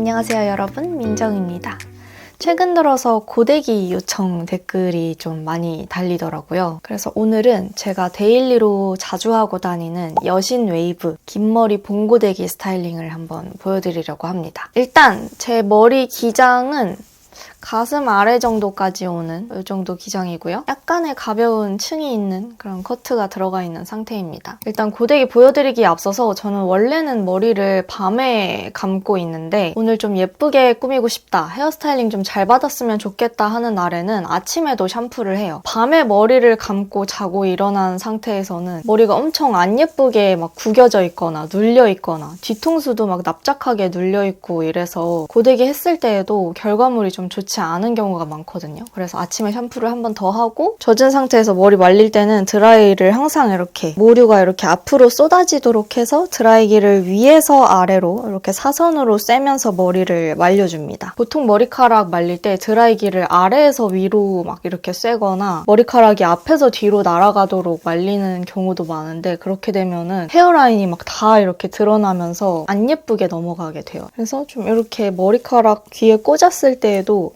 안녕하세요 여러분, 민정입니다. 최근 들어서 고데기 요청 댓글이 좀 많이 달리더라고요. 그래서 오늘은 제가 데일리로 자주 하고 다니는 여신 웨이브 긴 머리 봉고데기 스타일링을 한번 보여드리려고 합니다. 일단 제 머리 기장은 가슴 아래 정도까지 오는 이 정도 기장이고요. 약간의 가벼운 층이 있는 그런 커트가 들어가 있는 상태입니다. 일단 고데기 보여드리기에 앞서서 저는 원래는 머리를 밤에 감고 있는데 오늘 좀 예쁘게 꾸미고 싶다, 헤어스타일링 좀 잘 받았으면 좋겠다 하는 날에는 아침에도 샴푸를 해요. 밤에 머리를 감고 자고 일어난 상태에서는 머리가 엄청 안 예쁘게 막 구겨져 있거나 눌려 있거나 뒤통수도 막 납작하게 눌려 있고 이래서 고데기 했을 때에도 결과물이 좀 좋지 않은 경우가 많거든요. 그래서 아침에 샴푸를 한 번 더 하고 젖은 상태에서 머리 말릴 때는 드라이를 항상 이렇게 모류가 이렇게 앞으로 쏟아지도록 해서 드라이기를 위에서 아래로 이렇게 사선으로 쐬면서 머리를 말려줍니다. 보통 머리카락 말릴 때 드라이기를 아래에서 위로 막 이렇게 쐬거나 머리카락이 앞에서 뒤로 날아가도록 말리는 경우도 많은데 그렇게 되면은 헤어라인이 막 다 이렇게 드러나면서 안 예쁘게 넘어가게 돼요. 그래서 좀 이렇게 머리카락 귀에 꽂았을 때에도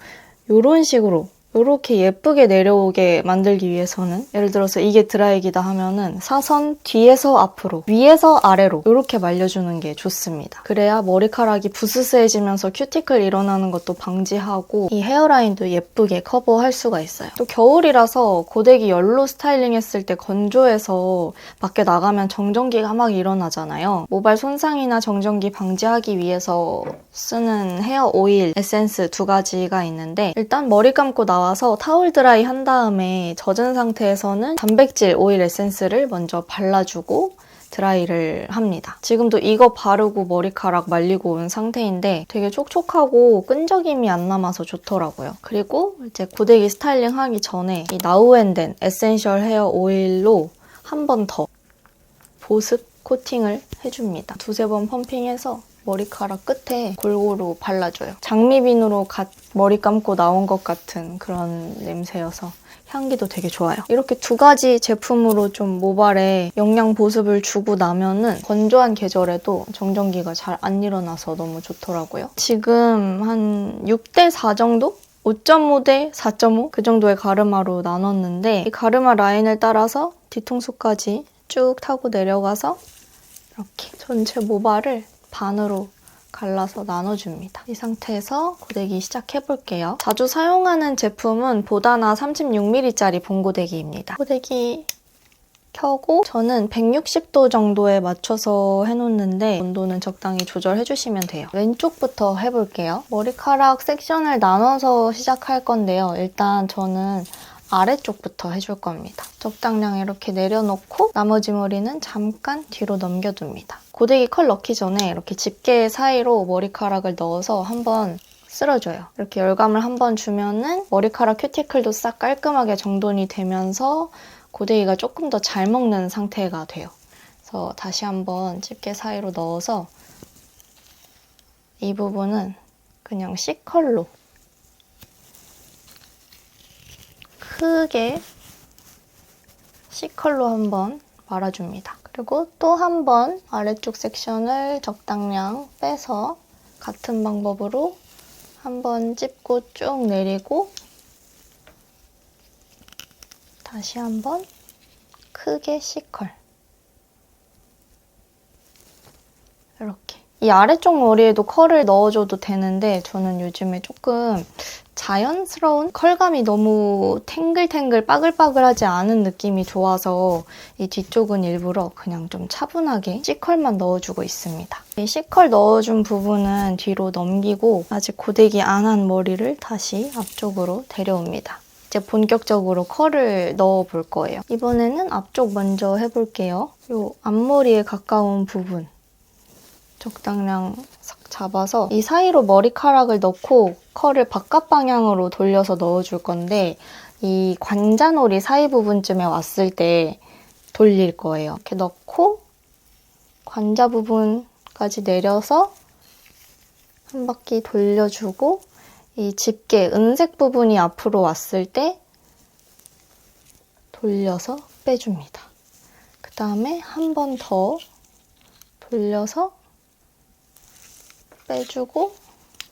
이런 식으로 이렇게 예쁘게 내려오게 만들기 위해서는 예를 들어서 이게 드라이기다 하면은 사선 뒤에서 앞으로 위에서 아래로 이렇게 말려주는 게 좋습니다. 그래야 머리카락이 부스스해지면서 큐티클 일어나는 것도 방지하고 이 헤어라인도 예쁘게 커버할 수가 있어요. 또 겨울이라서 고데기 열로 스타일링 했을 때 건조해서 밖에 나가면 정전기가 막 일어나잖아요. 모발 손상이나 정전기 방지하기 위해서 쓰는 헤어 오일, 에센스 두 가지가 있는데 일단 머리 감고 나와서 타올 드라이 한 다음에 젖은 상태에서는 단백질 오일 에센스를 먼저 발라주고 드라이를 합니다. 지금도 이거 바르고 머리카락 말리고 온 상태인데 되게 촉촉하고 끈적임이 안 남아서 좋더라고요. 그리고 이제 고데기 스타일링 하기 전에 이 나우앤덴 에센셜 헤어 오일로 한 번 더 보습 코팅을 해줍니다. 두세 번 펌핑해서 머리카락 끝에 골고루 발라줘요. 장미빈으로 머리 감고 나온 것 같은 그런 냄새여서 향기도 되게 좋아요. 이렇게 두 가지 제품으로 좀 모발에 영양 보습을 주고 나면은 건조한 계절에도 정전기가 잘 안 일어나서 너무 좋더라고요. 지금 한 6대4 정도? 5.5대 4.5? 그 정도의 가르마로 나눴는데 이 가르마 라인을 따라서 뒤통수까지 쭉 타고 내려가서 이렇게 전체 모발을 반으로 갈라서 나눠줍니다. 이 상태에서 고데기 시작해볼게요. 자주 사용하는 제품은 보다나 36mm짜리 봉고데기입니다. 고데기 켜고 저는 160도 정도에 맞춰서 해놓는데 온도는 적당히 조절해주시면 돼요. 왼쪽부터 해볼게요. 머리카락 섹션을 나눠서 시작할 건데요. 일단 저는 아래쪽부터 해줄 겁니다. 적당량 이렇게 내려놓고 나머지 머리는 잠깐 뒤로 넘겨둡니다. 고데기 컬 넣기 전에 이렇게 집게 사이로 머리카락을 넣어서 한번 쓸어줘요. 이렇게 열감을 한번 주면은 머리카락 큐티클도 싹 깔끔하게 정돈이 되면서 고데기가 조금 더 잘 먹는 상태가 돼요. 그래서 다시 한번 집게 사이로 넣어서 이 부분은 그냥 C컬로 크게 C컬로 한번 말아줍니다. 그리고 또 한 번 아래쪽 섹션을 적당량 빼서 같은 방법으로 한번 찝고 쭉 내리고 다시 한번 크게 C컬 이렇게 이 아래쪽 머리에도 컬을 넣어줘도 되는데 저는 요즘에 조금 자연스러운 컬감이 너무 탱글탱글 빠글빠글하지 않은 느낌이 좋아서 이 뒤쪽은 일부러 그냥 좀 차분하게 C컬만 넣어주고 있습니다. 이 C컬 넣어준 부분은 뒤로 넘기고 아직 고데기 안 한 머리를 다시 앞쪽으로 데려옵니다. 이제 본격적으로 컬을 넣어볼 거예요. 이번에는 앞쪽 먼저 해볼게요. 이 앞머리에 가까운 부분 적당량 싹 잡아서 이 사이로 머리카락을 넣고 컬을 바깥 방향으로 돌려서 넣어줄 건데 이 관자놀이 사이 부분쯤에 왔을 때 돌릴 거예요. 이렇게 넣고 관자 부분까지 내려서 한 바퀴 돌려주고 이 집게 은색 부분이 앞으로 왔을 때 돌려서 빼줍니다. 그 다음에 한 번 더 돌려서 빼주고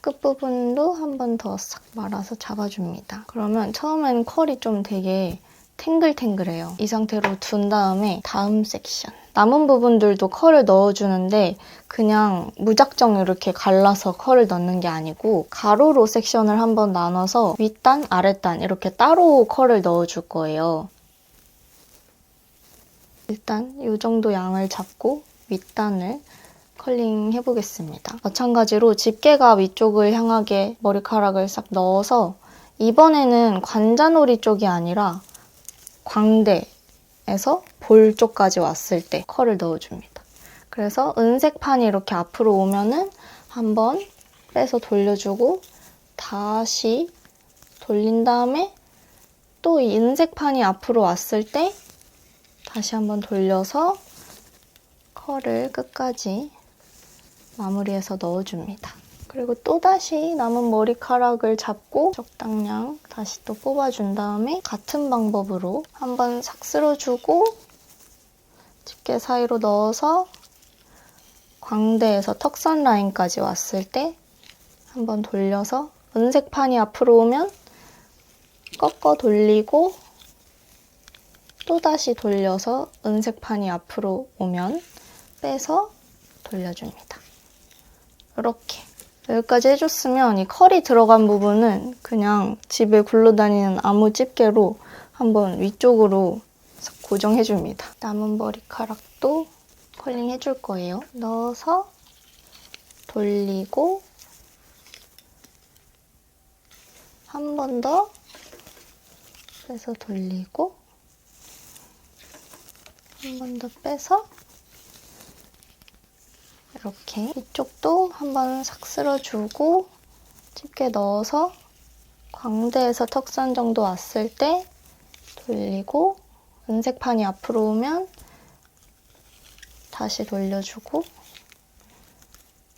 끝부분도 한 번 더 싹 말아서 잡아줍니다. 그러면 처음엔 컬이 좀 되게 탱글탱글해요. 이 상태로 둔 다음에 다음 섹션. 남은 부분들도 컬을 넣어주는데 그냥 무작정 이렇게 갈라서 컬을 넣는 게 아니고 가로로 섹션을 한번 나눠서 윗단, 아랫단 이렇게 따로 컬을 넣어줄 거예요. 일단 이 정도 양을 잡고 윗단을 컬링 해보겠습니다. 마찬가지로 집게가 위쪽을 향하게 머리카락을 싹 넣어서 이번에는 관자놀이 쪽이 아니라 광대에서 볼 쪽까지 왔을 때 컬을 넣어줍니다. 그래서 은색판이 이렇게 앞으로 오면은 한번 빼서 돌려주고 다시 돌린 다음에 또 이 은색판이 앞으로 왔을 때 다시 한번 돌려서 컬을 끝까지 마무리해서 넣어줍니다. 그리고 또다시 남은 머리카락을 잡고 적당량 다시 또 뽑아준 다음에 같은 방법으로 한번 싹 쓸어주고 집게 사이로 넣어서 광대에서 턱선 라인까지 왔을 때 한번 돌려서 은색판이 앞으로 오면 꺾어 돌리고 또다시 돌려서 은색판이 앞으로 오면 빼서 돌려줍니다. 이렇게 여기까지 해줬으면 이 컬이 들어간 부분은 그냥 집에 굴러다니는 아무 집게로 한번 위쪽으로 싹 고정해줍니다. 남은 머리카락도 컬링 해줄 거예요. 넣어서 돌리고 한 번 더 빼서 돌리고 한 번 더 빼서 이렇게 이쪽도 한번 싹 쓸어주고 집게 넣어서 광대에서 턱선 정도 왔을 때 돌리고 은색판이 앞으로 오면 다시 돌려주고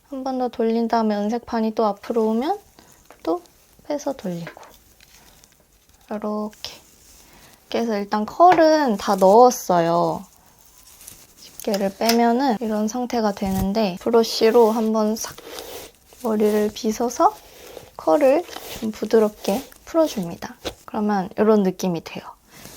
한 번 더 돌린 다음에 은색판이 또 앞으로 오면 또 빼서 돌리고 이렇게 해서 일단 컬은 다 넣었어요. 집게를 빼면은 이런 상태가 되는데 브러쉬로 한번 싹 머리를 빗어서 컬을 좀 부드럽게 풀어줍니다. 그러면 이런 느낌이 돼요.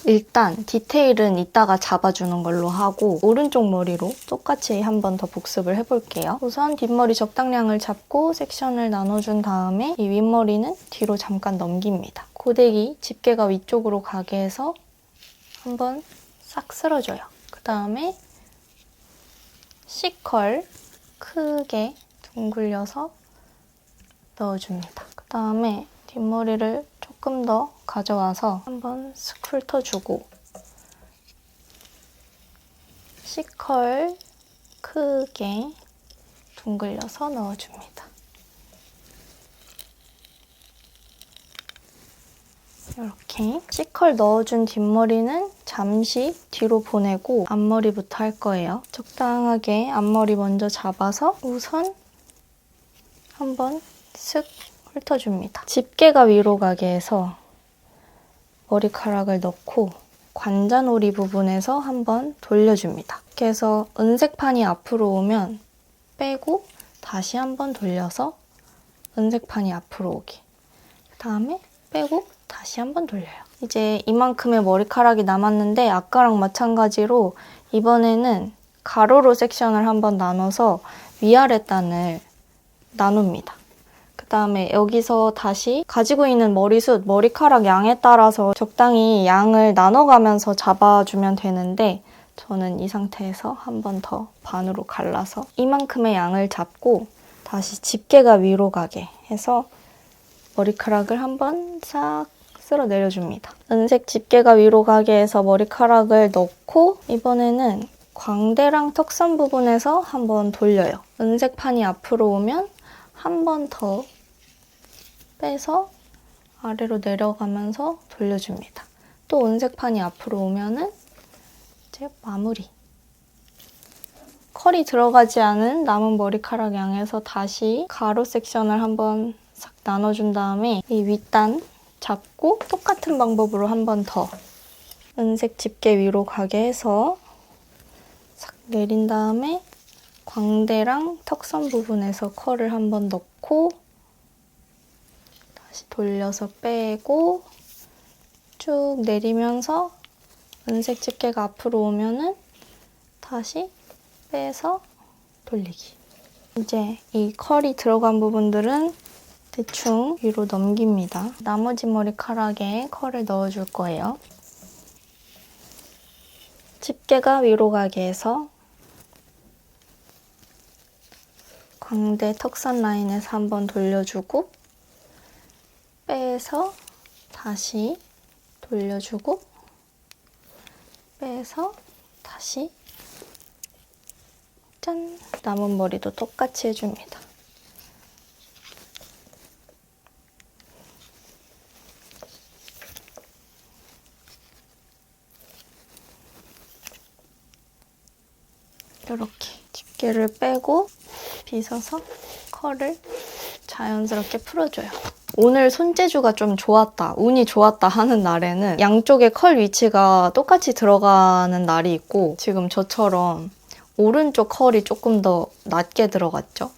일단 디테일은 이따가 잡아주는 걸로 하고 오른쪽 머리로 똑같이 한 번 더 복습을 해볼게요. 우선 뒷머리 적당량을 잡고 섹션을 나눠준 다음에 이 윗머리는 뒤로 잠깐 넘깁니다. 고데기 집게가 위쪽으로 가게 해서 한번 싹 쓸어줘요. 그 다음에 C컬 크게 둥글려서 넣어줍니다. 그 다음에 뒷머리를 조금 더 가져와서 한번 슥 훑어주고 C컬 크게 둥글려서 넣어줍니다. 이렇게 C컬 넣어준 뒷머리는 잠시 뒤로 보내고 앞머리부터 할 거예요. 적당하게 앞머리 먼저 잡아서 우선 한번 슥 훑어줍니다. 집게가 위로 가게 해서 머리카락을 넣고 관자놀이 부분에서 한번 돌려줍니다. 이렇게 해서 은색판이 앞으로 오면 빼고 다시 한번 돌려서 은색판이 앞으로 오게. 그 다음에 빼고 다시 한번 돌려요. 이제 이만큼의 머리카락이 남았는데 아까랑 마찬가지로 이번에는 가로로 섹션을 한번 나눠서 위아래 단을 나눕니다. 그 다음에 여기서 다시 가지고 있는 머리숱, 머리카락 양에 따라서 적당히 양을 나눠가면서 잡아주면 되는데 저는 이 상태에서 한 번 더 반으로 갈라서 이만큼의 양을 잡고 다시 집게가 위로 가게 해서 머리카락을 한번 싹 쓸어 내려줍니다. 은색 집게가 위로 가게 해서 머리카락을 넣고 이번에는 광대랑 턱선 부분에서 한번 돌려요. 은색 판이 앞으로 오면 한 번 더 빼서 아래로 내려가면서 돌려줍니다. 또 은색 판이 앞으로 오면은 이제 마무리. 컬이 들어가지 않은 남은 머리카락 양에서 다시 가로 섹션을 한번 싹 나눠준 다음에 이 윗단 잡고 똑같은 방법으로 한 번 더 은색 집게 위로 가게 해서 싹 내린 다음에 광대랑 턱선 부분에서 컬을 한번 넣고 다시 돌려서 빼고 쭉 내리면서 은색 집게가 앞으로 오면은 다시 빼서 돌리기. 이제 이 컬이 들어간 부분들은 대충 위로 넘깁니다. 나머지 머리카락에 컬을 넣어줄 거예요. 집게가 위로 가게 해서 광대 턱선 라인에서 한번 돌려주고 빼서 다시 돌려주고 빼서 다시 짠! 남은 머리도 똑같이 해줍니다. 이렇게 집게를 빼고 빗어서 컬을 자연스럽게 풀어줘요. 오늘 손재주가 좀 좋았다, 운이 좋았다 하는 날에는 양쪽에 컬 위치가 똑같이 들어가는 날이 있고 지금 저처럼 오른쪽 컬이 조금 더 낮게 들어갔죠?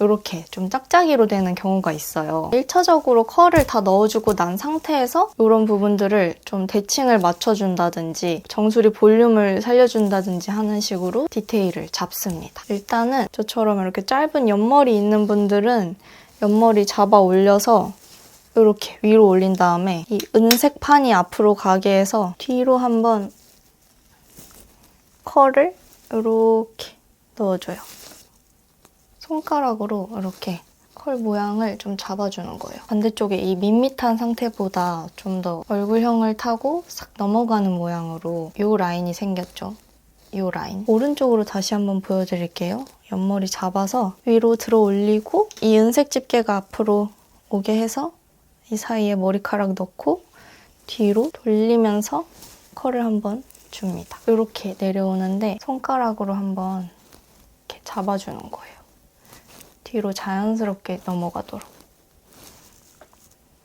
이렇게 좀 짝짝이로 되는 경우가 있어요. 1차적으로 컬을 다 넣어주고 난 상태에서 이런 부분들을 좀 대칭을 맞춰준다든지 정수리 볼륨을 살려준다든지 하는 식으로 디테일을 잡습니다. 일단은 저처럼 이렇게 짧은 옆머리 있는 분들은 옆머리 잡아 올려서 이렇게 위로 올린 다음에 이 은색 판이 앞으로 가게 해서 뒤로 한번 컬을 이렇게 넣어줘요. 손가락으로 이렇게 컬 모양을 좀 잡아주는 거예요. 반대쪽에 이 밋밋한 상태보다 좀 더 얼굴형을 타고 싹 넘어가는 모양으로 이 라인이 생겼죠. 이 라인. 오른쪽으로 다시 한번 보여드릴게요. 옆머리 잡아서 위로 들어 올리고 이 은색 집게가 앞으로 오게 해서 이 사이에 머리카락 넣고 뒤로 돌리면서 컬을 한번 줍니다. 이렇게 내려오는데 손가락으로 한번 이렇게 잡아주는 거예요. 뒤로 자연스럽게 넘어가도록.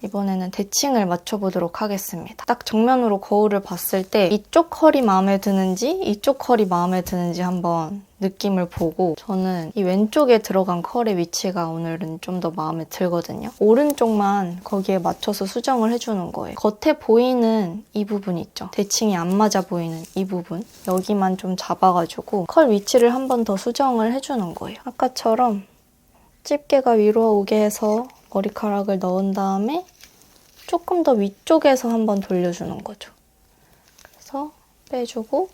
이번에는 대칭을 맞춰보도록 하겠습니다. 딱 정면으로 거울을 봤을 때 이쪽 컬이 마음에 드는지 이쪽 컬이 마음에 드는지 한번 느낌을 보고 저는 이 왼쪽에 들어간 컬의 위치가 오늘은 좀 더 마음에 들거든요. 오른쪽만 거기에 맞춰서 수정을 해주는 거예요. 겉에 보이는 이 부분 있죠? 대칭이 안 맞아 보이는 이 부분 여기만 좀 잡아가지고 컬 위치를 한 번 더 수정을 해주는 거예요. 아까처럼 집게가 위로 오게 해서 머리카락을 넣은 다음에 조금 더 위쪽에서 한번 돌려주는 거죠. 그래서 빼주고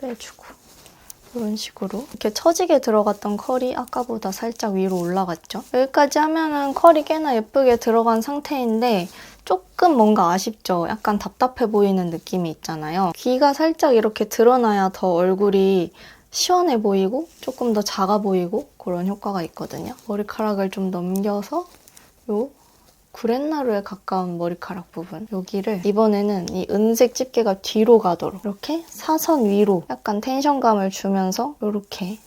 빼주고 이런 식으로 이렇게 처지게 들어갔던 컬이 아까보다 살짝 위로 올라갔죠. 여기까지 하면은 컬이 꽤나 예쁘게 들어간 상태인데 조금 뭔가 아쉽죠. 약간 답답해 보이는 느낌이 있잖아요. 귀가 살짝 이렇게 드러나야 더 얼굴이 시원해 보이고 조금 더 작아 보이고 그런 효과가 있거든요. 머리카락을 좀 넘겨서 요 구렛나루에 가까운 머리카락 부분 여기를 이번에는 이 은색 집게가 뒤로 가도록 이렇게 사선 위로 약간 텐션감을 주면서 이렇게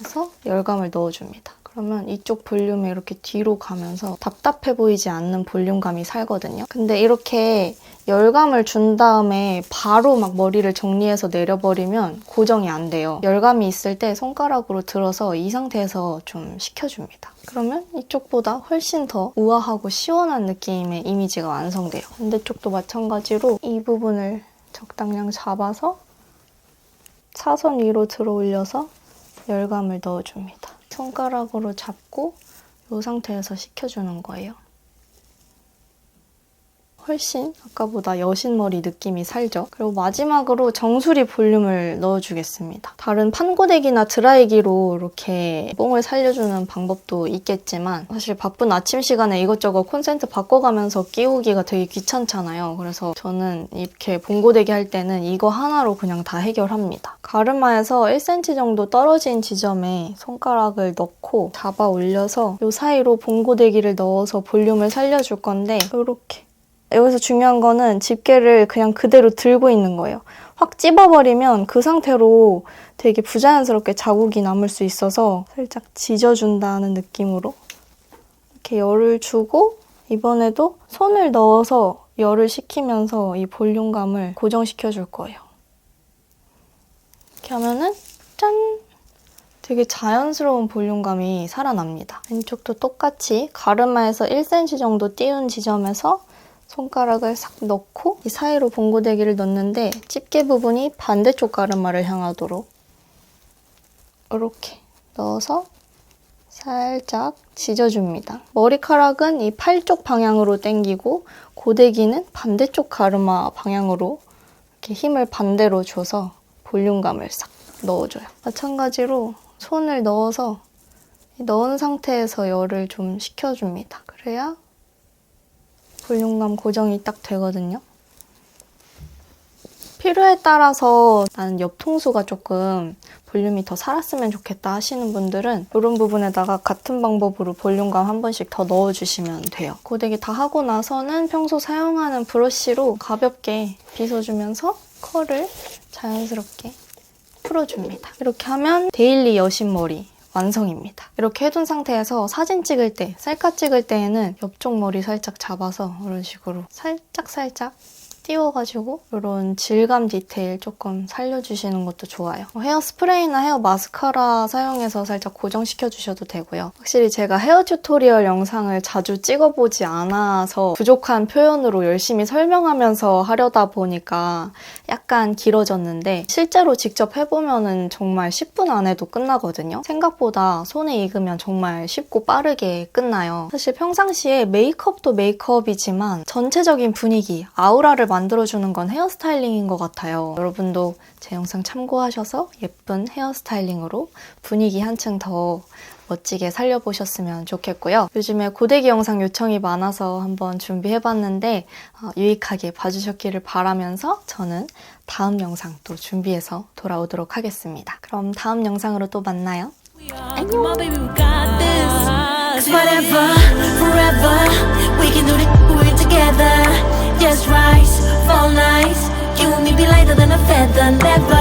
해서 열감을 넣어줍니다. 그러면 이쪽 볼륨이 이렇게 뒤로 가면서 답답해 보이지 않는 볼륨감이 살거든요. 근데 이렇게 열감을 준 다음에 바로 막 머리를 정리해서 내려버리면 고정이 안 돼요. 열감이 있을 때 손가락으로 들어서 이 상태에서 좀 식혀줍니다. 그러면 이쪽보다 훨씬 더 우아하고 시원한 느낌의 이미지가 완성돼요. 반대쪽도 마찬가지로 이 부분을 적당량 잡아서 사선 위로 들어 올려서 열감을 넣어줍니다. 손가락으로 잡고 이 상태에서 식혀주는 거예요. 훨씬 아까보다 여신머리 느낌이 살죠? 그리고 마지막으로 정수리 볼륨을 넣어주겠습니다. 다른 판고데기나 드라이기로 이렇게 뽕을 살려주는 방법도 있겠지만 사실 바쁜 아침 시간에 이것저것 콘센트 바꿔가면서 끼우기가 되게 귀찮잖아요. 그래서 저는 이렇게 봉고데기 할 때는 이거 하나로 그냥 다 해결합니다. 가르마에서 1cm 정도 떨어진 지점에 손가락을 넣고 잡아 올려서 이 사이로 봉고데기를 넣어서 볼륨을 살려줄 건데 이렇게 여기서 중요한 거는 집게를 그냥 그대로 들고 있는 거예요. 확 찝어버리면 그 상태로 되게 부자연스럽게 자국이 남을 수 있어서 살짝 지져준다는 느낌으로 이렇게 열을 주고 이번에도 손을 넣어서 열을 식히면서 이 볼륨감을 고정시켜줄 거예요. 이렇게 하면은 짠! 되게 자연스러운 볼륨감이 살아납니다. 왼쪽도 똑같이 가르마에서 1cm 정도 띄운 지점에서 손가락을 싹 넣고 이 사이로 봉고데기를 넣는데 집게 부분이 반대쪽 가르마를 향하도록 이렇게 넣어서 살짝 지져줍니다. 머리카락은 이 팔 쪽 방향으로 당기고 고데기는 반대쪽 가르마 방향으로 이렇게 힘을 반대로 줘서 볼륨감을 싹 넣어줘요. 마찬가지로 손을 넣어서 넣은 상태에서 열을 좀 식혀줍니다. 그래야 볼륨감 고정이 딱 되거든요. 필요에 따라서 나는 옆통수가 조금 볼륨이 더 살았으면 좋겠다 하시는 분들은 이런 부분에다가 같은 방법으로 볼륨감 한 번씩 더 넣어주시면 돼요. 고데기 다 하고 나서는 평소 사용하는 브러쉬로 가볍게 빗어주면서 컬을 자연스럽게 풀어줍니다. 이렇게 하면 데일리 여신머리 완성입니다. 이렇게 해둔 상태에서 사진 찍을 때, 셀카 찍을 때에는 옆쪽 머리 살짝 잡아서 이런 식으로 살짝 띄워가지고 이런 질감 디테일 조금 살려주시는 것도 좋아요. 헤어 스프레이나 헤어 마스카라 사용해서 살짝 고정시켜주셔도 되고요. 확실히 제가 헤어 튜토리얼 영상을 자주 찍어보지 않아서 부족한 표현으로 열심히 설명하면서 하려다 보니까 약간 길어졌는데 실제로 직접 해보면 정말 10분 안에도 끝나거든요. 생각보다 손에 익으면 정말 쉽고 빠르게 끝나요. 사실 평상시에 메이크업도 메이크업이지만 전체적인 분위기, 아우라를 만들어주는 건 헤어스타일링인 것 같아요. 여러분도 제 영상 참고하셔서 예쁜 헤어스타일링으로 분위기 한층 더 멋지게 살려보셨으면 좋겠고요. 요즘에 고데기 영상 요청이 많아서 한번 준비해봤는데 유익하게 봐주셨기를 바라면서 저는 다음 영상 또 준비해서 돌아오도록 하겠습니다. 그럼 다음 영상으로 또 만나요. 안녕! Just rise, fall nice. You and me be lighter than a feather, never